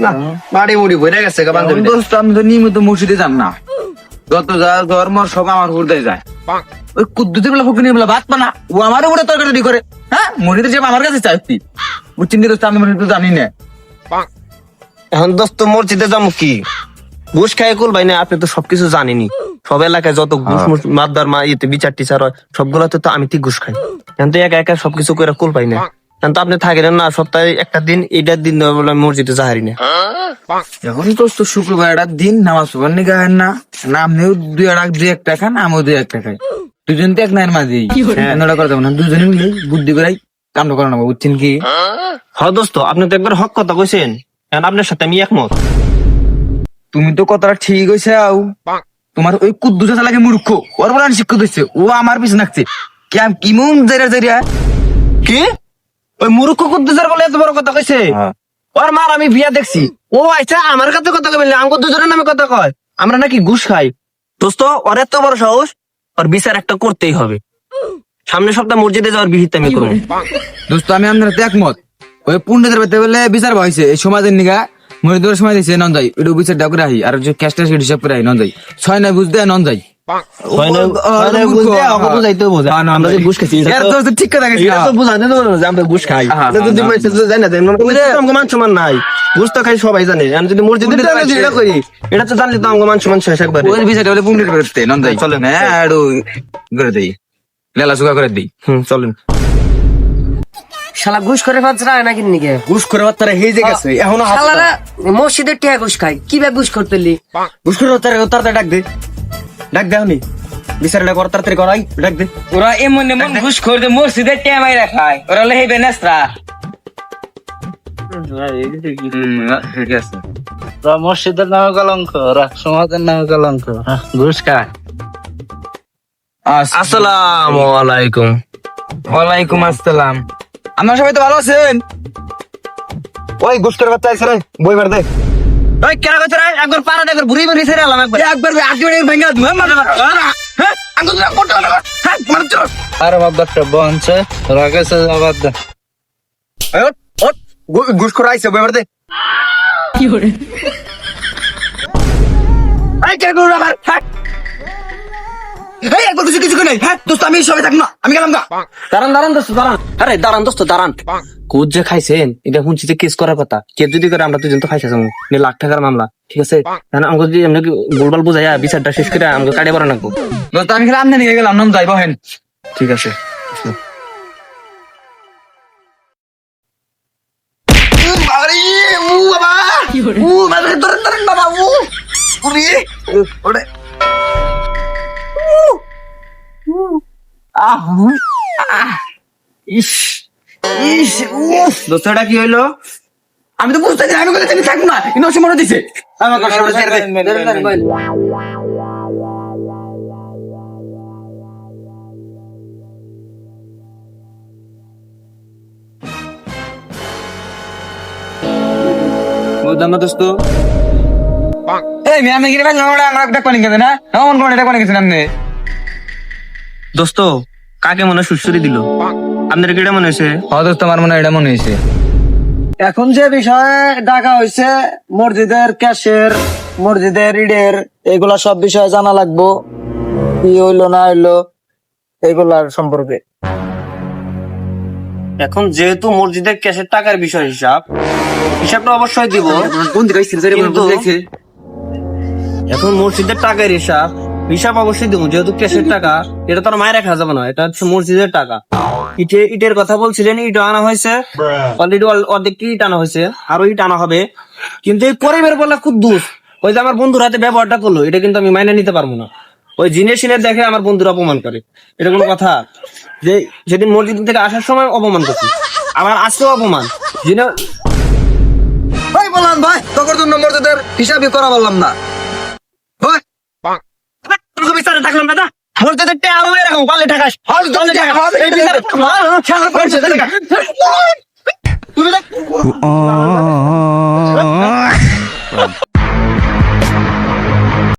না বাড়ি মুড়ি ভরে গেছে বান্ধবী। দোস্ত আমি তো নিয়মিত মসজিদে যান না, যত যা ধর্ম সব আমার হুরদায় যায়। ওই কুদ্দুসের বেলা ফকিনি বেলা ভাত পানা ও আমার উপরে তরকারি করে। হ্যাঁ মসজিদের যে আমার কাছে চাইছি বুঝছেন কি দোস্ত, আমি মসজিদ জানি না। এখন দোস্ত মসজিদে যাবো কি, ঘুষ খাই কুল ভাই না, আপনি তো সবকিছু জানেনি। সব এলাকায় যত ঘুষ মাদ্দার মা ইতে বিচার টিচার হয় সবগুলোতে তো আমি ঠিক ঘুষ খাই। এখন তো একা একা সবকিছু করে কুল পাই না। এখন তো আপনি থাকেন না সপ্তাহে একটা দিন, এইটার দিন বলে আমি মসজিদে যাহারি না। এখন দোস্ত শুক্রবার একটা দিন নামাজ পড়বার নি গায়েন না, আপনিও দুই একটা খান, আমিও দুই একটা খাই, দুজন তো এক নাইয়ের মাঝে করা যাবো না, দুজনে মিলে বুদ্ধি করে কামটা করে নেবো বুঝছেন কি। হ দোস্ত আপনি তো একবার হক কথা কইছেন, এখন আপনার সাথে আমি একমত। তুমি তো কথাটা ঠিক হয়েছে। তোমার ওই কুদ্দুস লাগে মূর্খ, ওর বলে শিক্ষিত হচ্ছে, ও আমার পিছনে নাচছে কি মন জেরা জেরিয়া। কি ওই মূর্খ কুদ্দুসের বলে এত বড় কথা কইছে? ওর মার আমি বিয়া দেখছি, ও আচ্ছা আমার কাছে কথা কইবেন, আমাকে দুজনের নামে কথা কয় আমরা নাকি ঘুষ খাই। দোস্ত ওর এত বড় সাহস, ওর বিচার একটা করতেই হবে। সামনের সপ্তাহ মসজিদে যাওয়ার বিহিত আমি করবো। দোস্ত আমি আপনার একমত। ওই পুণ্যদের বাড়িতে বলে বিচার হয়েছে এই সমাজের নিগা মরিদুরের সময় দিয়েছে নন যাই, ওইটা বিচারটা করে আহি, আর যে ক্যাশটা হিসাব করে আহি নন যাই, ছয় নয় বুঝতে নন যাই। ঠিক কথা নাই ঘুষ তো খাই সবাই জানে, আমি যদি মসজিদে করি এটা তো জানলে তো আমার মান সমান শেষ একবার। বিচারটা বলে পুণ্যের বাড়িতে নন যাই, চলেন হ্যাঁ করে দিই, লেলা সুগা করে দিই। চলেন। শালা ঘুষ করে বাচ্চারা নাকি নিকে ঘুষ করে বাচ্চারা হেজে গেছে, এখনো শালারা মসজিদের টিয়া ঘুষ খায়, কিভাবে ঘুষ করতে লি? ঘুষ করে তাড়াতাড়ি ডাক দে, ডাক দে আমি বিচারটা কর, তাড়াতাড়ি করাই ডাক দে। ওরা এমন এমন ঘুষ করে মসজিদের টেমাই রাখায়, ওরা লেহেবে নেস্রা। ঠিক আছে, মসজিদের নামে কলঙ্ক, সমাজের নামে কলঙ্ক, ঘুষ খায়। আসসালামু আলাইকুম। ওয়ালাইকুম আসসালাম। আপনারা সবাই তো ভালো আছেন? ওই ঘুষ করে বাচ্চা আছে রে, বই মার দে। ওই কেন কইছ রে, একবার পারা দে, একবার বুড়ি বুড়ি ছেড়ে আলাম একবার। একবার আগে ভেঙে দাও হ্যাঁ আঙ্গুল কোট হ্যাঁ মার চল। আরে বাবাটা বঞ্চে রাগেছে আবার দে। ঘুষ করে আইছে, বই মার দে। কি করে এই কে গুরু আমার হ্যাঁ এই একবার কিছু নাই। হ্যাঁ দোস্ত আমি সবাই থাক না, আমি গেলাম গা। দাঁড়ান দাঁড়ান দোস্ত দাঁড়ান, আরে দাঁড়ান দোস্ত দাঁড়ান। কোচ যে খাইছেন এটা শুনছি যে কেস করার কথা, কেস যদি করে আমরা দুজন তো খাইছে যাবো, লাখ টাকার মামলা, ঠিক আছে? আমাকে যদি এমনি গোলবাল বুঝাইয়া বিচারটা শেষ করে আমাকে কাটিয়ে পড়া নাকবো। দোস্ত আমি খেলে আমনে নিয়ে গেলাম, নাম যাই বহেন। ঠিক আছে। আরে ও বাবা ও মারে ধরে বাবা ও ওরে ওরে ইস ইস উফ দোস্তটা কি হইলো? আমি তো বুঝতে পারি, আমি বলে তুমি থাকবো না, কিন্তু ওসে মনে দিছে আমাকে সামনে ছেড়ে দে। বুঝলাম না দোস্ত। এই মিয়া আমি গিয়ে ভাই নোড়া আমরা ডাক পানি গেছে না, এমন কোন ডাক পানি গেছে আপনি? দোস্ত কাকে মনে সুসুরি দিল? আপনার কিটা মনে হয়েছে? হ্যাঁ দোস্ত আমার মনে হয় এটা মনে হয়েছে। এখন যে বিষয়ে ডাকা হয়েছে মসজিদের ক্যাশের, মসজিদের ইডের, এগুলা সব বিষয়ে জানা লাগবো, কি হইলো না হইলো এগুলার সম্পর্কে। এখন যেহেতু মসজিদের ক্যাশের টাকার বিষয় হিসাবটা অবশ্যই দিব, বন্ধু কইছিল যে কিন্তু দেখছে এখন মসজিদের টাকার হিসাব অবশ্যই দিব, যেহেতু ক্যাশের টাকা, এটা তো আর মায়ের রাখা যাবে না, এটা হচ্ছে মসজিদের টাকা। ইটের কথা বলছিলেন, ইট আনা হয়েছে অলরেডি, অর্ধেক ইট আনা হয়েছে, আরো ইট আনা হবে। কিন্তু এই পরিবার বলা খুব দূর, ওই যে আমার বন্ধুর হাতে ব্যবহারটা করলো, এটা কিন্তু আমি মাইনে নিতে পারবো না। ওই জিনের সিনের দেখে আমার বন্ধুরা অপমান করে, এটা কোনো কথা? যে সেদিন মসজিদ থেকে আসার সময় অপমান করছি, আমার আজকেও অপমান। জিনে ভাই বললাম ভাই তোর জন্য মসজিদের হিসাবই করা বললাম না ভাই বিচারে থাকলাম দাদা, মসজিদের টাকা আরো এরকম পালে টাকা তুমি